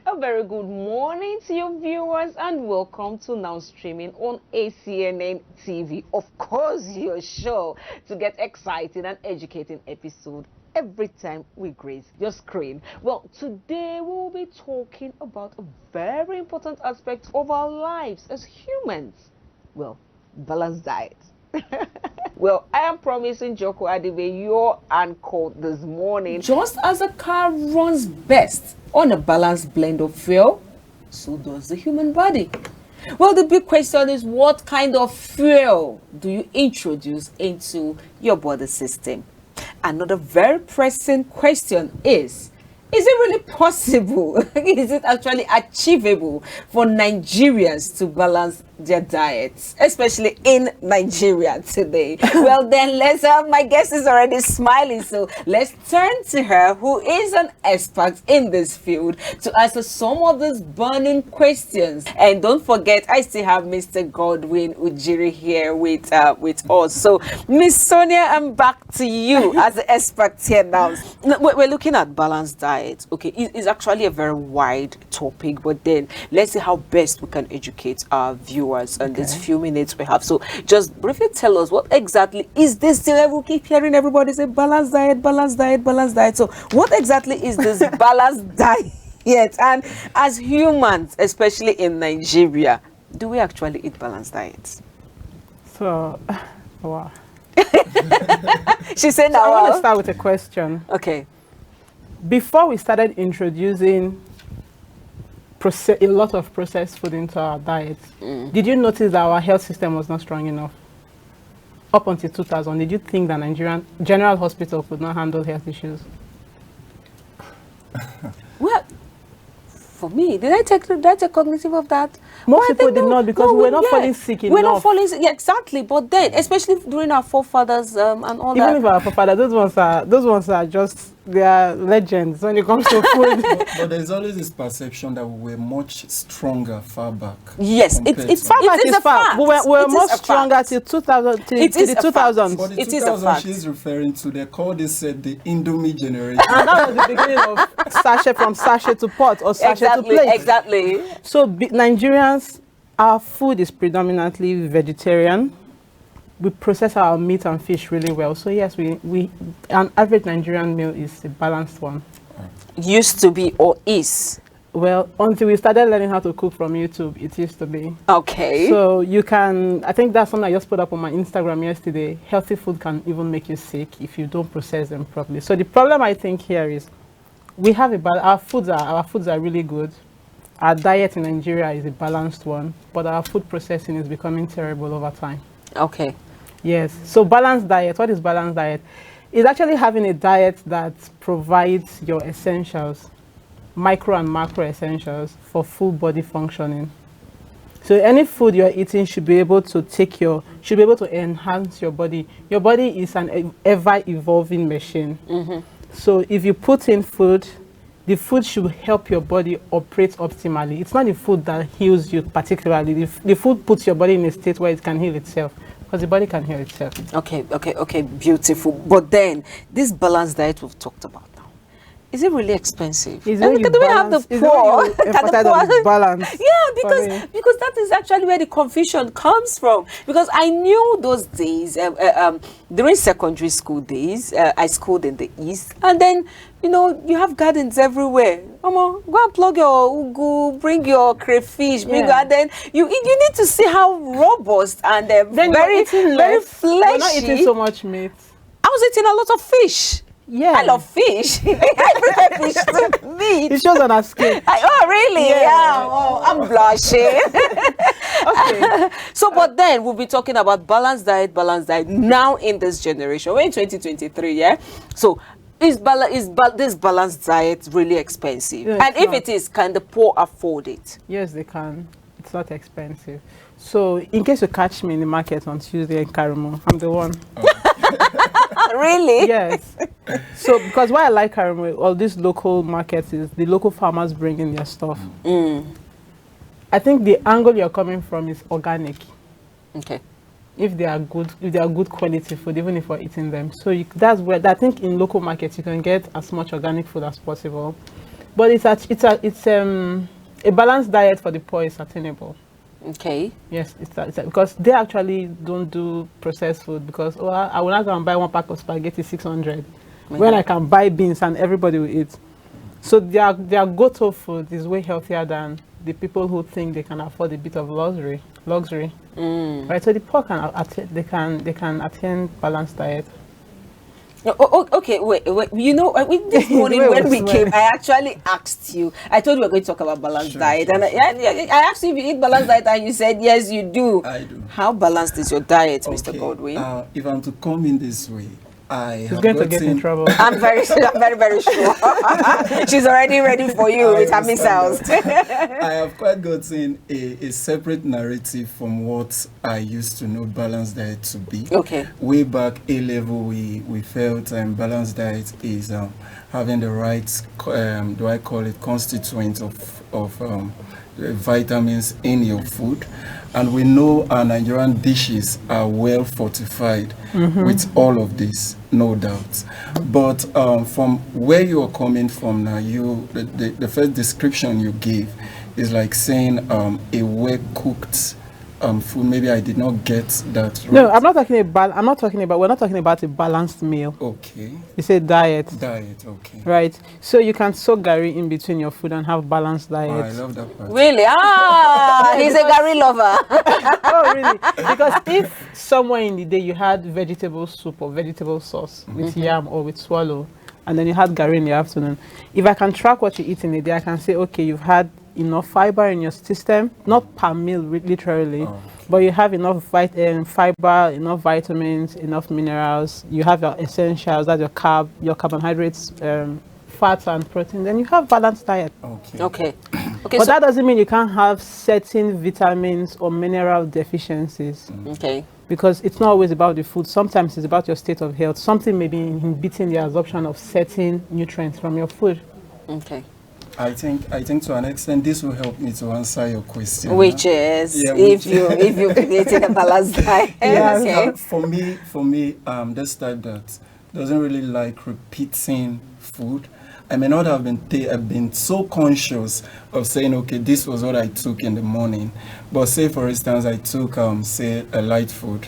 A very good morning to you viewers and welcome to Now Streaming on ACNN TV. Of course, you're sure to get exciting and educating episode every time we grace your screen. Well, today we'll be talking about a very important aspect of our lives as humans. Well, balanced diet. Well, I am promising Joko Adibe your anchor this morning. Just as a car runs best on a balanced blend of fuel, so does the human body. Well, the big question is, what kind of fuel do you introduce into your body system? Another very pressing question is it really possible? Is it actually achievable for Nigerians to balance their diets, especially in Nigeria today? Well, then let's have, my guest is already smiling, so let's turn to her, who is an expert in this field, to answer some of these burning questions. And don't forget, I still have Mr. Godwin Ujiri here with us. So, Miss Sonia, I'm back to you as the expert here now. We're looking at balanced diet. Okay, it's actually a very wide topic, but then let's see how best we can educate our viewers in these few minutes we have. So just briefly tell us, what exactly is this thing? We keep hearing everybody say balanced diet, balanced diet, balanced diet. So what exactly is this balanced diet? And as humans, especially in Nigeria, do we actually eat balanced diets? So, wow. She said, I want to start with a question. Okay. Before we started introducing a lot of processed food into our diet, did you notice that our health system was not strong enough? Up until 2000, did you think that Nigerian General Hospital could not handle health issues? Well, for me, did I take cognitive of that? Most people did not, because we were not falling sick enough. We're not falling sick, exactly. But then, especially during our forefathers and all that. Even if our forefathers, those ones are just, they are legends when it comes to food. But there's always this perception that we were much stronger far back. Yes, it's far back. a fact. We were much stronger till 2000, till the 2000s. But the It is a 2000 fact. she's referring to, they call this the Indomie generation. And that was the beginning of sachet to pot or sachet to plate. Exactly. So Nigerians, our food is predominantly vegetarian. We process our meat and fish really well. So yes, an average Nigerian meal is a balanced one. Used to be or is. Well, until we started learning how to cook from YouTube, it used to be. Okay. So you can, I think that's something I just put up on my Instagram yesterday. Healthy food can even make you sick if you don't process them properly. So the problem I think here is we have our foods are really good. Our diet in Nigeria is a balanced one, but our food processing is becoming terrible over time. Okay. Yes. So balanced diet, what is balanced diet? It's actually having a diet that provides your essentials, micro and macro essentials for full body functioning. So any food you're eating should be able to enhance your body. Your body is an ever evolving machine. So if you put in food, the food should help your body operate optimally. It's not the food that heals you particularly. The food puts your body in a state where it can heal itself, because the body can heal itself. Okay, beautiful. But then, this balanced diet we've talked about now, is it really expensive? Do we have the poor? Balance. Yeah, because that is actually where the confusion comes from. Because I knew those days, during secondary school days, I schooled in the East, and then, you have gardens everywhere. Go and plug your ugu, bring your crayfish, and then you need to see how robust and very fleshy. You're not eating so much meat. I was eating a lot of fish. Yeah. I love fish. I prefer fish to meat. It shows on our skin. Oh, really? Yeah. Oh, I'm blushing. Okay. So, but then we'll be talking about balanced diet now in this generation. We're in 2023, yeah? So, is this balanced diet really expensive? Yeah, and if it is, can the poor afford it? Yes, they can. It's not expensive. So, in case you catch me in the market on Tuesday in Karamu, I'm the one. Really? Yes. So, because why I like Karamu, all these local markets is the local farmers bring in their stuff. I think the angle you're coming from is organic. Okay. If they are good quality food, even if we're eating them. So that's where I think in local markets you can get as much organic food as possible. But it's a balanced diet for the poor is attainable. Okay. Yes, because they actually don't do processed food because I will not go and buy one pack of spaghetti 600 when I can buy beans and everybody will eat. So their go-to food is way healthier than the people who think they can afford a bit of luxury. Right? So the poor they can attain balanced diet. Okay, wait. You know, this morning when we came, I actually asked you. I told you we were going to talk about balanced diet, and I asked you if you eat balanced diet, and you said yes, you do. I do. How balanced is your diet, Mr. Godwin? If I'm to come in this way, He's going to get in trouble. I'm very, very sure. She's already ready for you with her missiles. I have quite gotten a separate narrative from what I used to know balanced diet to be. Okay. Way back A level, we felt balanced diet is having the right, do I call it, constituents of vitamins in your food. And we know our Nigerian dishes are well fortified with all of this, no doubt. But from where you are coming from now, the first description you gave is like saying a well-cooked food. Maybe I did not get that right. No, we're not talking about a balanced meal. Okay. You say diet. Diet, okay. Right. So you can soak gari in between your food and have balanced diet. Oh, I love that part. Really? He's a gari lover. Oh, really? Because if somewhere in the day you had vegetable soup or vegetable sauce with yam or with swallow, and then you had gari in the afternoon, if I can track what you eat in a day, I can say, okay, you've had enough fiber in your system, not per meal literally, but you have enough fiber, enough vitamins, enough minerals, you have your essentials, that's your carbohydrates, fats and protein, then you have balanced diet. Okay. But so that doesn't mean you can't have certain vitamins or mineral deficiencies. Okay. Because it's not always about the food. Sometimes it's about your state of health. Something may be inhibiting the absorption of certain nutrients from your food. Okay. I think to an extent this will help me to answer your question. Which is if you created a balanced diet. Okay. For me, this type that doesn't really like repeating food. I may not have been so conscious of saying, okay, this was what I took in the morning. But say for instance I took say a light food.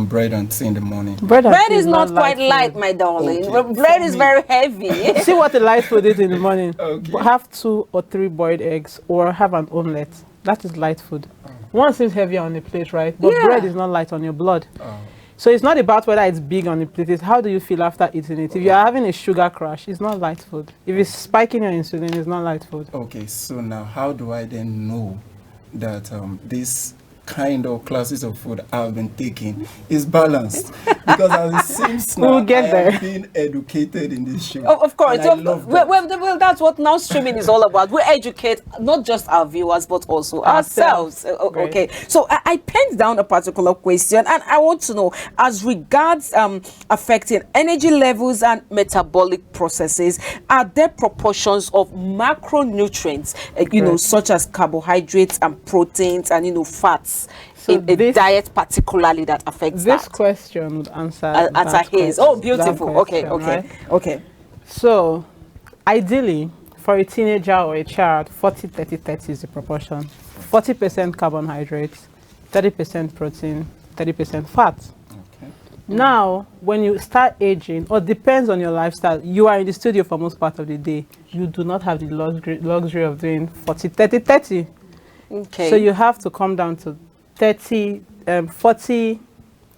Bread and tea in the morning. Bread is not quite light, my darling. Okay. Bread is very heavy. See what the light food is in the morning. Okay. Have 2 or 3 boiled eggs or have an omelette. That is light food. One seems heavier on the plate, right? But bread is not light on your blood. So it's not about whether it's big on the plate. It's how do you feel after eating it. If you're having a sugar crash, it's not light food. If it's spiking your insulin, it's not light food. Okay, so now how do I then know that this kind of classes of food I've been taking is balanced? Because as it seems now, I have been educated in this show. Oh, of course. I love that. Well, that's what now streaming is all about. We educate not just our viewers, but also ourselves. Okay. So I penned down a particular question, and I want to know, as regards affecting energy levels and metabolic processes, are there proportions of macronutrients, such as carbohydrates and proteins and, fats, so in a diet particularly that affects this question would answer his. Oh, beautiful. Question, Okay. So ideally for a teenager or a child, 40-30-30 is the proportion. 40% carbohydrates, 30% protein, 30% fat. Okay. Now when you start aging, or depends on your lifestyle, you are in the studio for most part of the day, you do not have the luxury of doing 40-30-30. Okay. So you have to come down to 40,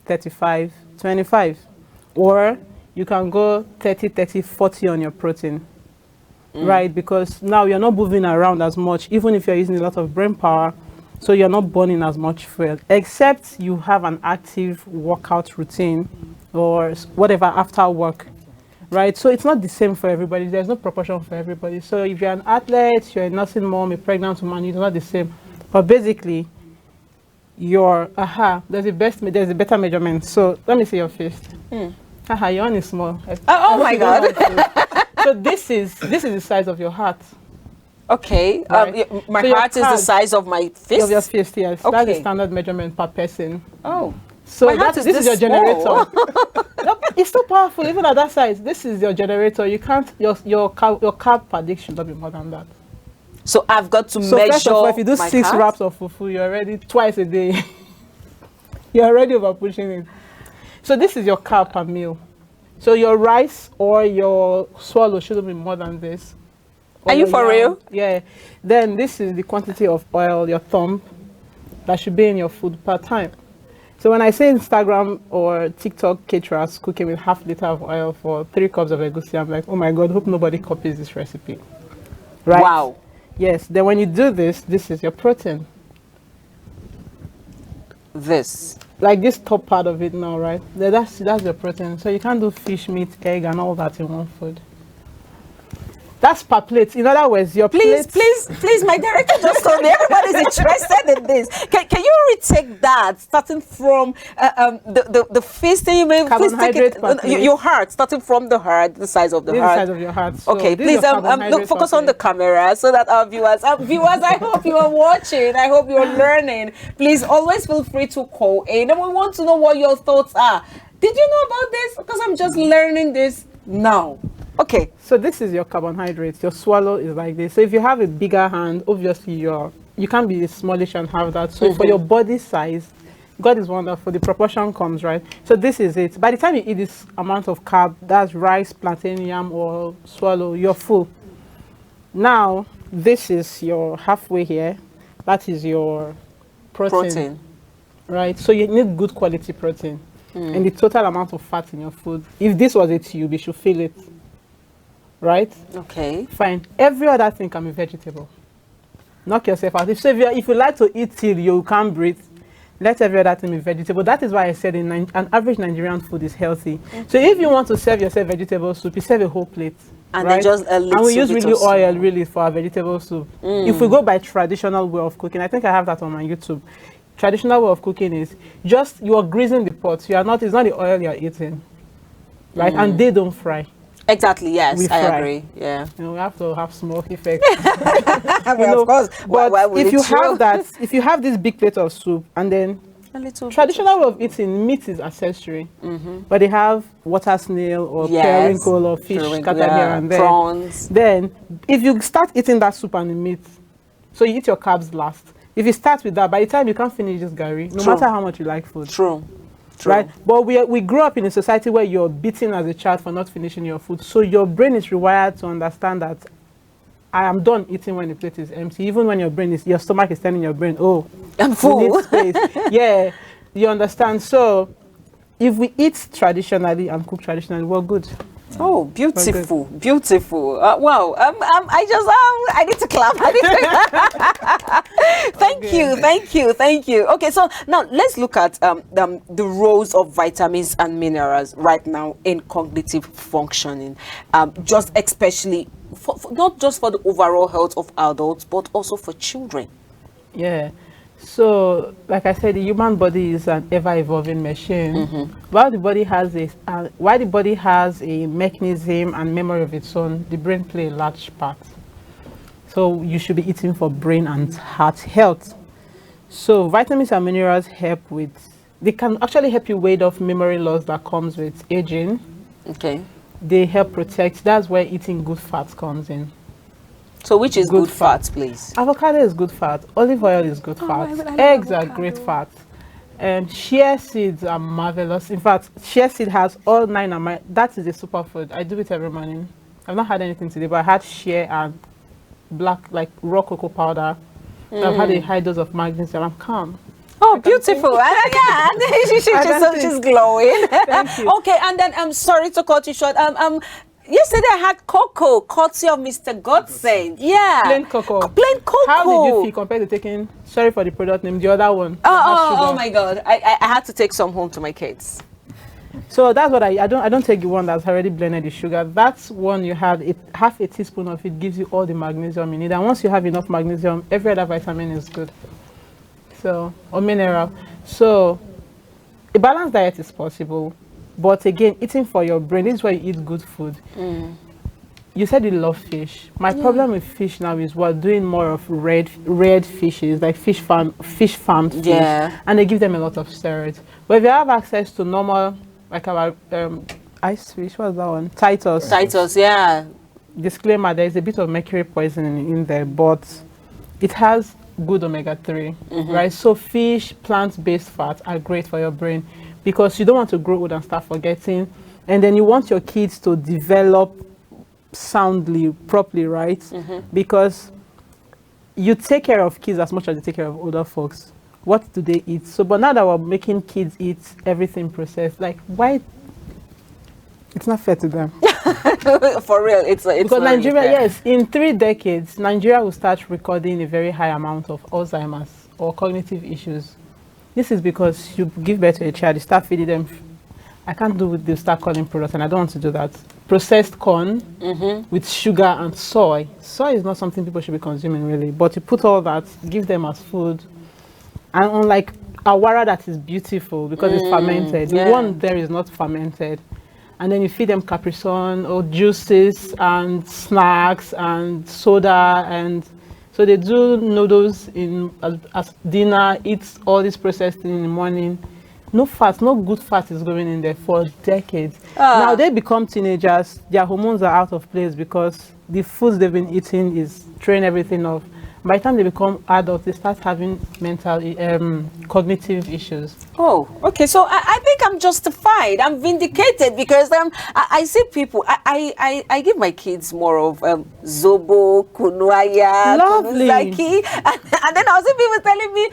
35, 25. Or you can go 30, 30, 40 on your protein. Right? Because now you're not moving around as much, even if you're using a lot of brain power. So you're not burning as much fuel, except you have an active workout routine or whatever after work. Right? So it's not the same for everybody. There's no proportion for everybody. So if you're an athlete, you're a nursing mom, a pregnant woman, it's not the same. But basically, there's a better measurement. So let me see your fist. Your one is small. Oh my God. So this is the size of your heart. Okay. Right. My heart is the size of my fist? Of your fist, yes. Okay. That's the standard measurement per person. Oh. So this is your generator. No, it's so powerful, even at that size. This is your generator. You can't, your carb per day should not be more than that. So I've got to So measure. first of all, if you do 6 carbs? wraps of fufu, you're already twice a day. You're already over pushing it. So this is your carb per meal. So your rice or your swallow shouldn't be more than this. Are you for real? Yeah. Then this is the quantity of oil, your thumb, that should be in your food per time. So when I say Instagram or TikTok caterers cooking with ½ liter of oil for 3 cups of egusi, I'm like, oh my God, hope nobody copies this recipe. Right? Wow. Yes. Then when you do this, this is your protein. This. Like this top part of it now, right? That's your protein. So you can't do fish, meat, egg, and all that in one food. That's per plate. In other words, your Please, my director just told me everybody's interested in this. Can you retake that, starting from the feasting you made? Please take it, your heart, starting from the heart, the size of the heart. The size of your heart. So okay, please look, focus on the camera so that our viewers, I hope you are watching. I hope you're learning. Please always feel free to call in, and we want to know what your thoughts are. Did you know about this? Because I'm just learning this now. Okay. So this is your carbohydrates. Your swallow is like this. So if you have a bigger hand, obviously you can't be smallish and have that. So for your body size, God is wonderful. The proportion comes, right? So this is it. By the time you eat this amount of carb, that's rice, plantain, yam, or swallow, you're full. Now, this is your halfway here. That is your protein. Right? So you need good quality protein. And the total amount of fat in your food. If this was a tube, you should feel it. Right? Okay. Fine. Every other thing can be vegetable. Knock yourself out. If you like to eat till you can't breathe, let every other thing be vegetable. That is why I said an average Nigerian food is healthy. So if you want to serve yourself vegetable soup, you serve a whole plate. And right? then just a little. And we use really oil soup. really for our vegetable soup. If we go by traditional way of cooking, I think I have that on my YouTube. Traditional way of cooking is just you are greasing the pot. It's not the oil you're eating. Right? And they don't fry. Exactly, yes, I agree. Yeah. We have to have smoke effect. Of course. But if you have this big plate of soup and then a little traditional way of eating, meat is accessory. But they have water snail or periwinkle or fish scattered here and there. Prawns. Then if you start eating that soup and the meat, so you eat your carbs last. If you start with that, by the time you can't finish this gari, no matter how much you like food. True. Right? But we grew up in a society where you're beaten as a child for not finishing your food. So your brain is rewired to understand that I am done eating when the plate is empty. Even when your stomach is telling your brain, oh, I'm full. You need space. Yeah, you understand. So if we eat traditionally and cook traditionally, we're good. Oh, beautiful, beautiful. Wow. I need to clap. Thank you. Okay, so now let's look at the roles of vitamins and minerals right now in cognitive functioning. Just especially, not just for the overall health of adults, but also for children. Yeah. So, like I said, the human body is an ever-evolving machine. While the body has a mechanism and memory of its own, the brain plays a large part. So, you should be eating for brain and heart health. So, vitamins and minerals they can actually help you ward off memory loss that comes with aging. Okay. They help protect. That's where eating good fats comes in. So which is good fat, please? Avocado is good fat. Olive oil is good fat. Eggs are great fat. Shea seeds are marvelous. In fact, shea seed has all 9 amino. That is a superfood. I do it every morning. I've not had anything today, but I had shea and black, like raw cocoa powder. I've had a high dose of magnesium. I'm calm. Oh, beautiful. Yeah, she's glowing. Thank you. Okay, and then I'm sorry to cut you short. Yesterday I had cocoa, courtesy of Mr. Godsend. Yeah. Plain cocoa. Plain cocoa. How did you feel compared to taking, sorry for the product name, the other one? Oh my God. I had to take some home to my kids. So that's what I don't take the one that's already blended with sugar. That's one you had, half a teaspoon of it gives you all the magnesium you need. And once you have enough magnesium, every other vitamin is good. So, or mineral. So, a balanced diet is possible. But again, eating for your brain, this is why you eat good food. You said you love fish. My problem with fish now is we're doing more of red fishes, like fish farmed fish, and they give them a lot of steroids. But if you have access to normal, like our ice fish, what's that one? Titus. Titus, yeah. Disclaimer: there is a bit of mercury poisoning in there, but it has good omega-3, right? So fish, plant-based fats are great for your brain because you don't want to grow old and start forgetting, and then you want your kids to develop soundly, properly, right? Because you take care of kids as much as you take care of older folks. What do they eat? So, but now that we're making kids eat everything processed, like, why? It's not fair to them. For real, it's because Nigeria, yes, in 3 decades, Nigeria will start recording a very high amount of Alzheimer's or cognitive issues. This is because you give birth to a child, you start feeding them. I can't do with the start calling products, and I don't want to do that. Processed corn with sugar and soy. Soy is not something people should be consuming, really. But you put all that, give them as food. And unlike awara that is beautiful because it's fermented, the one there is not fermented. And then you feed them Capri Sun or juices and snacks and soda, and so they do noodles as dinner, eat all this processed thing in the morning. No fat, no good fat is going in there for decades. Now they become teenagers, their hormones are out of place because the foods they've been eating is throwing everything off. By the time they become adults, they start having mental, cognitive issues. Oh, okay. So I think I'm justified. I'm vindicated because I see people. I give my kids more of Zobo, Kunuaya, Kunuzaki, and then I was people telling me,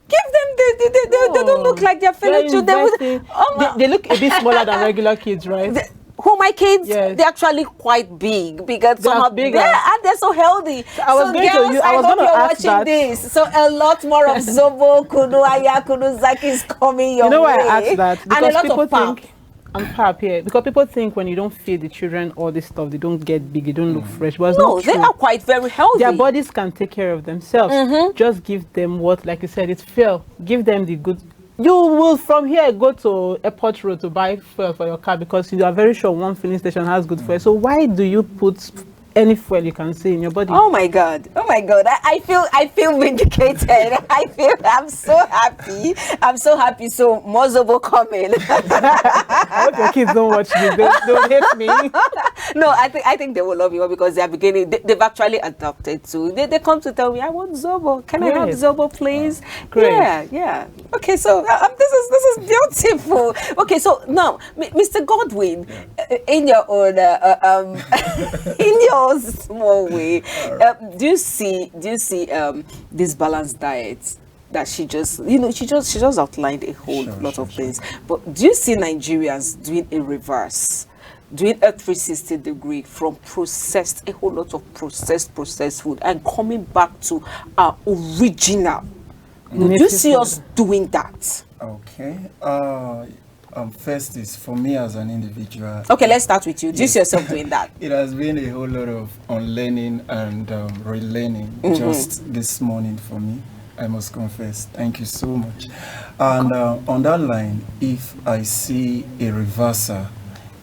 give them, they don't look like their fellow children. They look a bit smaller than regular kids, right? Who my kids? Yes. They're actually quite big because some are bigger and they're so healthy. So I was going to ask watching this. So a lot more of Zobo, Kunuaya, Kunuzaki is coming your way. You know why I asked that? Because and a lot people of pap. think, and pap, yeah, because people think when you don't feed the children all this stuff, they don't get big, they don't look fresh. But it's not true. They are quite very healthy. Their bodies can take care of themselves. Just give them what, like you said, it's fuel. Give them the good. You will from here go to Airport Road to buy fuel for your car because you are very sure one filling station has good fuel. So why do you put any fuel you can see in your body? Oh my God! Oh my God! I feel vindicated. I'm so happy. I'm so happy. So more Zobo coming. I hope your kids don't watch this. They will hate me. No, I think they will love you because they are beginning. They've actually adopted too. They come to tell me, I want Zobo. Can I have Zobo, please? Great. Yeah. Okay, so this is beautiful. Okay, so now, Mr. Godwin, in your own in your small way, do you see this balanced diet that she just outlined a whole lot of things, but do you see Nigerians doing a reverse, doing a 360-degree from a whole lot of processed food and coming back to our original? Do you see us doing that? Okay. First is for me as an individual. Okay, let's start with you. Do you see yourself doing that? It has been a whole lot of unlearning and relearning just this morning for me, I must confess. Thank you so much. And on that line, if I see a reversal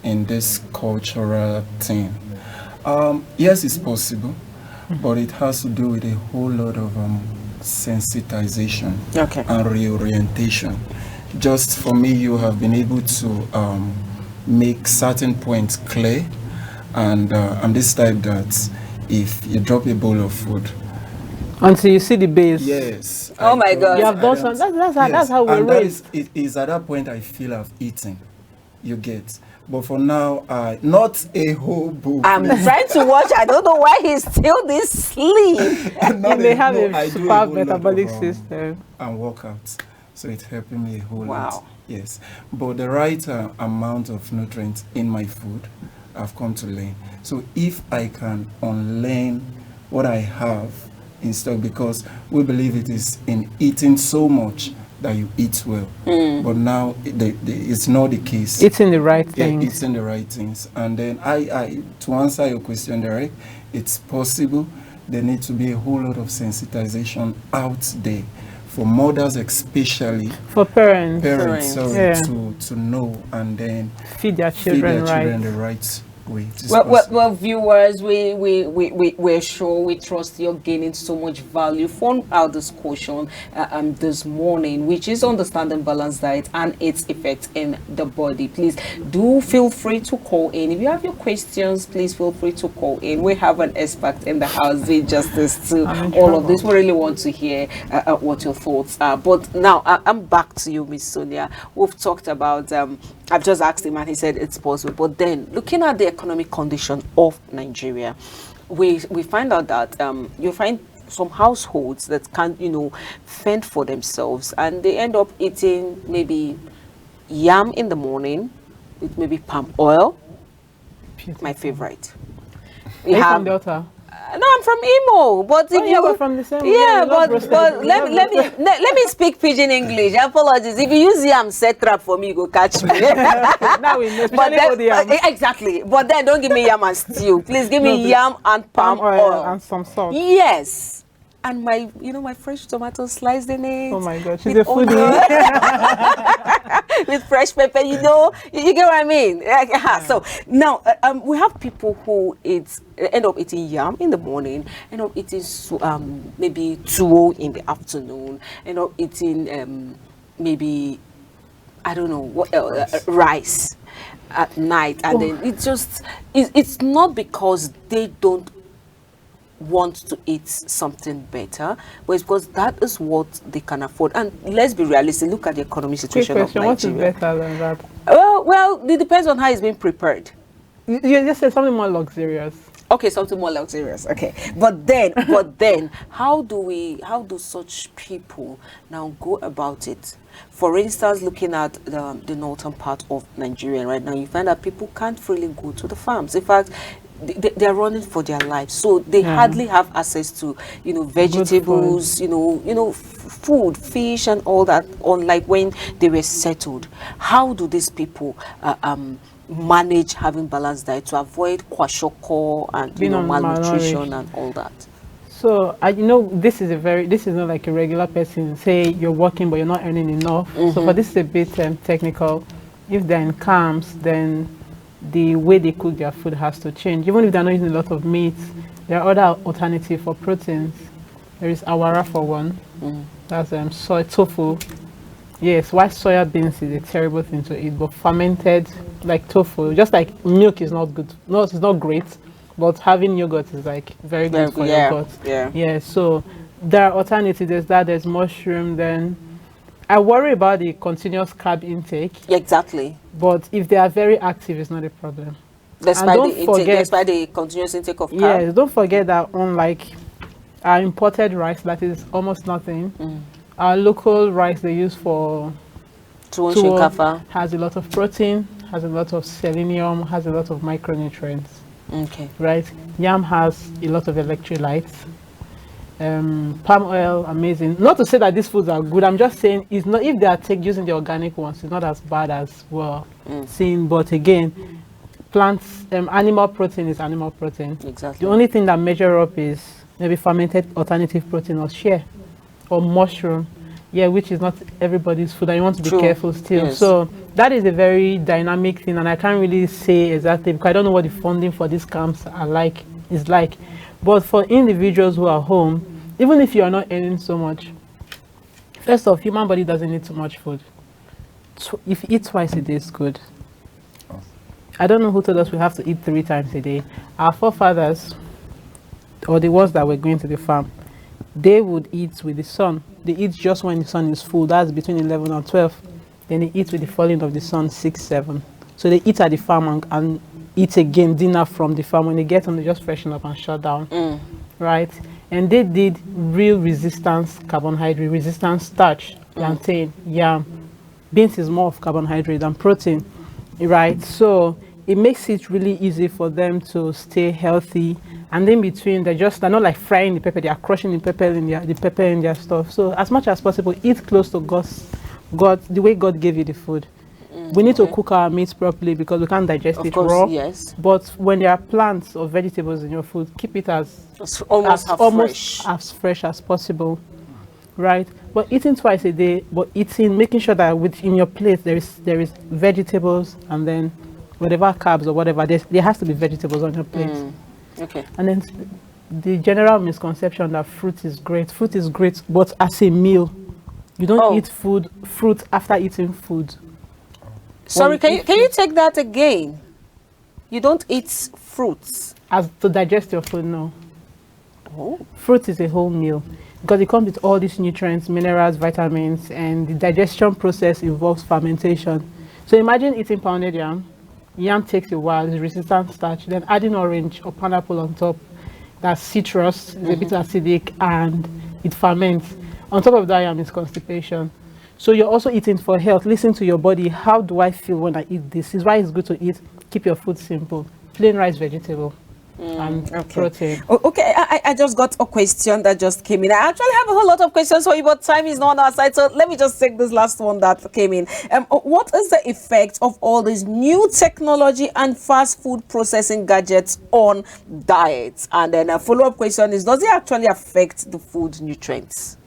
in this cultural thing, yes, it's possible, but it has to do with a whole lot of sensitization and reorientation. Just for me, you have been able to make certain points clear, and I'm this type that if you drop a bowl of food until you see the base. Yes. Oh my God. You have done something. That's how we're raised. It is at that point I feel I've eaten. You get. But for now, not a whole bowl. I'm trying to watch. I don't know why he's still this sleep. They have a super metabolic system and workouts. So it's helping me a whole Wow. lot. Yes. But the right amount of nutrients in my food, I've come to learn. So if I can unlearn what I have in stock, because we believe it is in eating so much that you eat well. But now it's not the case. Eating the right things. Yeah, eating the right things. And then I to answer your question, Derek, it's possible. There needs to be a whole lot of sensitization out there. For mothers especially, for parents to know and then feed their children, the right we discuss. Well, viewers, we're sure, we trust you're gaining so much value from our discussion this morning, which is understanding balanced diet and its effects in the body. Please do feel free to call in. If you have your questions, please feel free to call in. We have an expert in the house doing justice to all of this. We really want to hear what your thoughts are. But now I'm back to you, Miss Sonia. We've talked about I've just asked him and he said it's possible. But then looking at the economic condition of Nigeria, we find out that you find some households that can't, fend for themselves, and they end up eating maybe yam in the morning with maybe palm oil. My favorite. Are you from Delta? No, I'm from Imo, but if you were from the same, but let me speak pidgin English. Apologies. If you use yam set trap for me, you go catch me. Now we know, but then, exactly. But then don't give me yam and stew. Please give me yam and palm oil and some salt. Yes. And my, my fresh tomato sliced in it. Oh my God, she's a foodie. With fresh pepper, you get what I mean. So now we have people who end up eating yam in the morning, end up eating maybe tuwo in the afternoon, end up eating maybe, I don't know what else, rice at night, and then it's not because they don't want to eat something better, but it's because that is what they can afford. And let's be realistic, look at the economic situation of Nigeria. What is better than that? Well, it depends on how it's being prepared. You just said something more luxurious. Okay, something more luxurious. Okay, but then how do such people now go about it? For instance, looking at the northern part of Nigeria right now, you find that people can't really go to the farms. In fact, they're running for their lives, so they hardly have access to vegetables, food, fish, and all that. Unlike when they were settled, how do these people manage having balanced diet to avoid kwashiorkor and malnutrition and all that? So this is not like a regular person. Say you're working but you're not earning enough. So but this is a bit technical. If they're in camps, then the way they cook their food has to change. Even if they're not using a lot of meat, there are other alternatives for proteins. There is awara for one. That's soy tofu. Yes, white soya beans is a terrible thing to eat, but fermented like tofu, just like milk is not good. No, it's not great, but having yogurt is like very good for your gut. Yeah. So there are alternatives. There's that. There's mushroom. Then I worry about the continuous carb intake. Exactly. But if they are very active, it's not a problem. Despite the continuous intake of carb. Yes, don't forget that unlike our imported rice, that is almost nothing. Our local rice they use for tuwo has a lot of protein, has a lot of selenium, has a lot of micronutrients. Okay. Right? Yam has a lot of electrolytes. Palm oil, amazing. Not to say that these foods are good. I'm just saying it's not, if they are using the organic ones, it's not as bad as seen. But again, plants, animal protein is animal protein. Exactly. The only thing that measure up is maybe fermented alternative protein or shea or mushroom. Yeah, which is not everybody's food, and you want to be careful still. Yes. So that is a very dynamic thing, and I can't really say exactly because I don't know what the funding for these camps is like. But for individuals who are home, even if you are not earning so much, first off, human body doesn't need too much food. If you eat twice a day, it's good. I don't know who told us we have to eat 3 times a day. Our forefathers, or the ones that were going to the farm, they would eat with the sun. They eat just when the sun is full. That's between 11 and 12. Then they eat with the falling of the sun, 6, 7. So they eat at the farm and eat again dinner from the farm. When they get home, they just freshen up and shut down. Right? And they did real resistance carbohydrate, resistance starch, plantain, yam. Beans is more of carbohydrate than protein. Right? So it makes it really easy for them to stay healthy. And in between, they're not like frying the pepper, they are crushing the pepper in their stuff. So as much as possible, eat close to God, the way God gave you the food. We need to cook our meat properly because we can't digest it raw. Yes. But when there are plants or vegetables in your food, keep it as fresh as possible. Right? But eating twice a day, making sure that within your plate there is vegetables and then whatever carbs or whatever, there has to be vegetables on your plate. Okay. And then the general misconception that fruit is great, but as a meal. You don't eat fruit after eating food. Sorry, can you take that again? You don't eat fruits as to digest your food, no. Oh. Fruit is a whole meal because it comes with all these nutrients, minerals, vitamins, and the digestion process involves fermentation. So imagine eating pounded yam. Yam takes a while, it's resistant starch. Then adding orange or pineapple on top, that's citrus, it's a bit acidic, and it ferments. On top of that, yam is constipation. So you're also eating for health. Listen to your body. How do I feel when I eat this? This is why it's good to eat. Keep your food simple. Plain rice, vegetable, and protein. Okay, I just got a question that just came in. I actually have a whole lot of questions for you, but time is not on our side. So let me just take this last one that came in. What is the effect of all this new technology and fast food processing gadgets on diets? And then a follow-up question is, does it actually affect the food nutrients?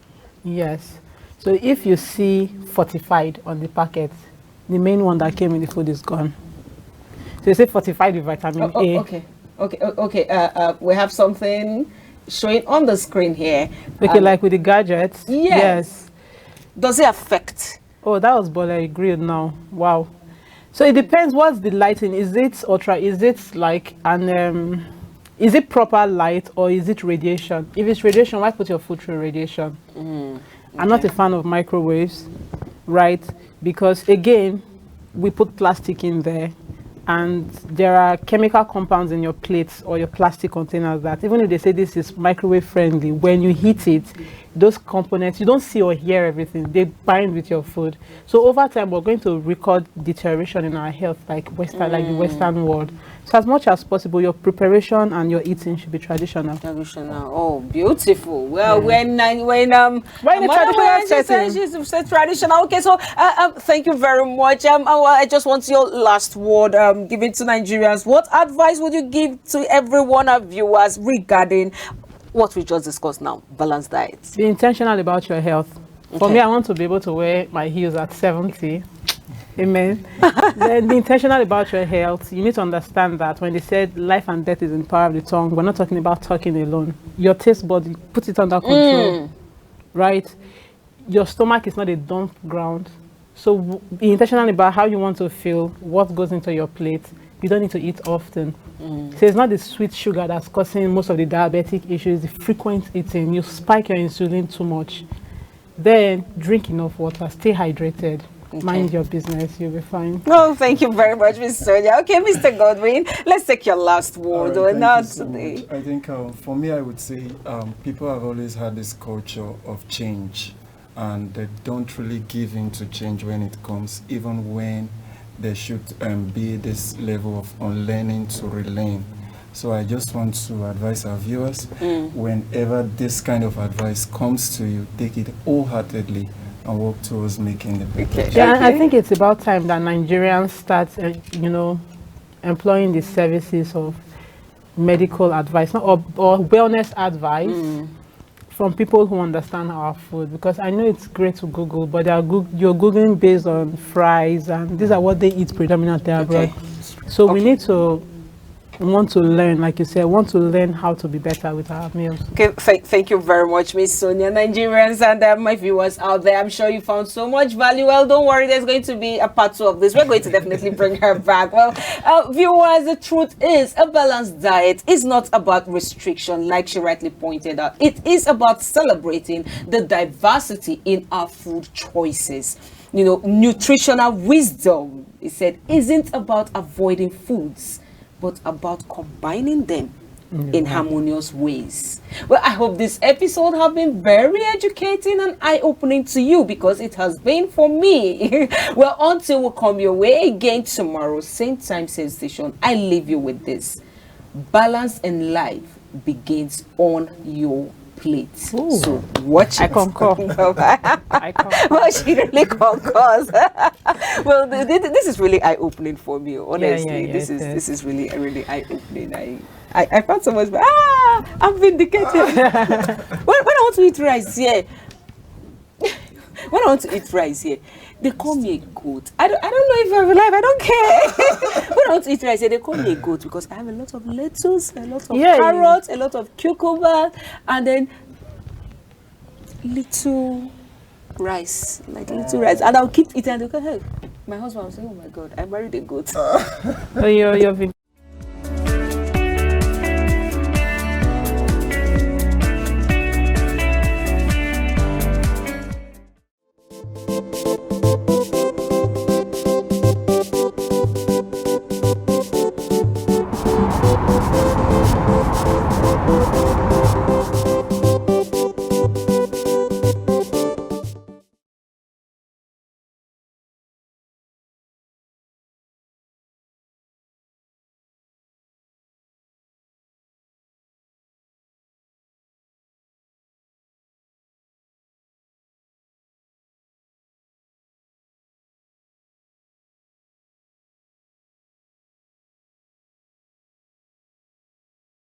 Yes. So if you see fortified on the packet, the main one that came in the food is gone. So you say fortified with vitamin A. Okay. We have something showing on the screen here. Okay, like with the gadgets. Yes. Does it affect? Oh, that was Bola grilled now. Wow. So it depends. What's the lighting? Is it ultra? Is it like an is it proper light or is it radiation? If it's radiation, why put your food through radiation? I'm not a fan of microwaves, right? Because again, we put plastic in there, and there are chemical compounds in your plates or your plastic containers that even if they say this is microwave friendly, when you heat it, those components, you don't see or hear everything, they bind with your food. So over time, we're going to record deterioration in our health, like the Western world. So as much as possible, your preparation and your eating should be traditional. Oh, beautiful. Well, when traditional setting, she's traditional. Okay, so thank you very much. I just want your last word given to Nigerians. What advice would you give to every one of viewers regarding what we just discussed now, balanced diet? Be intentional about your health. For me, I want to be able to wear my heels at 70. Amen. Then be intentional about your health. You need to understand that when they said life and death is in the power of the tongue, we're not talking about talking alone. Your taste body, put it under control, right? Your stomach is not a dump ground. So be intentional about how you want to feel, what goes into your plate. You don't need to eat often. So it's not the sweet sugar that's causing most of the diabetic issues, the frequent eating. You spike your insulin too much. Then drink enough water, stay hydrated. Mind your business, you'll be fine. Oh, thank you very much, Ms. Sonia. Okay, Mr. Godwin, let's take your last word. Right, so I think for me, I would say people have always had this culture of change, and they don't really give in to change when it comes, even when there should be this level of unlearning to relearn. So I just want to advise our viewers, whenever this kind of advice comes to you, take it wholeheartedly and work towards making the picture. Yeah, I think it's about time that Nigerians start, employing the services of medical advice or wellness advice from people who understand our food. Because I know it's great to Google, but you're Googling based on fries, and these are what they eat predominantly abroad. So we need to want to learn, like you said, want to learn how to be better with our meals. Okay, thank you very much, Miss Sonia. Nigerians and my viewers out there, I'm sure you found so much value. Well, don't worry, there's going to be a part 2 of this. We're going to definitely bring her back. Well, viewers, the truth is a balanced diet is not about restriction, like she rightly pointed out. It is about celebrating the diversity in our food choices. Nutritional wisdom, he said, isn't about avoiding foods, but about combining them in harmonious ways. Well, I hope this episode has been very educating and eye-opening to you, because it has been for me. Well, until we come your way again tomorrow, same time, same station, I leave you with this. Balance in life begins on your plate. Ooh. So watch it. I concur. I concur. Well, she really concurs. Well, this is really eye-opening for me, honestly. Yeah, this is really eye-opening. I found so much. I'm vindicated. When I want to eat rice, When I want to eat rice here, they call me a goat. I don't know if I'm alive. I don't care. When I want to eat rice here, they call me a goat because I have a lot of lettuce, a lot of carrots, a lot of cucumbers, and then little rice, little rice, and I'll keep eating. And they'll go, hey, my husband will say, oh my God, I married a goat. Your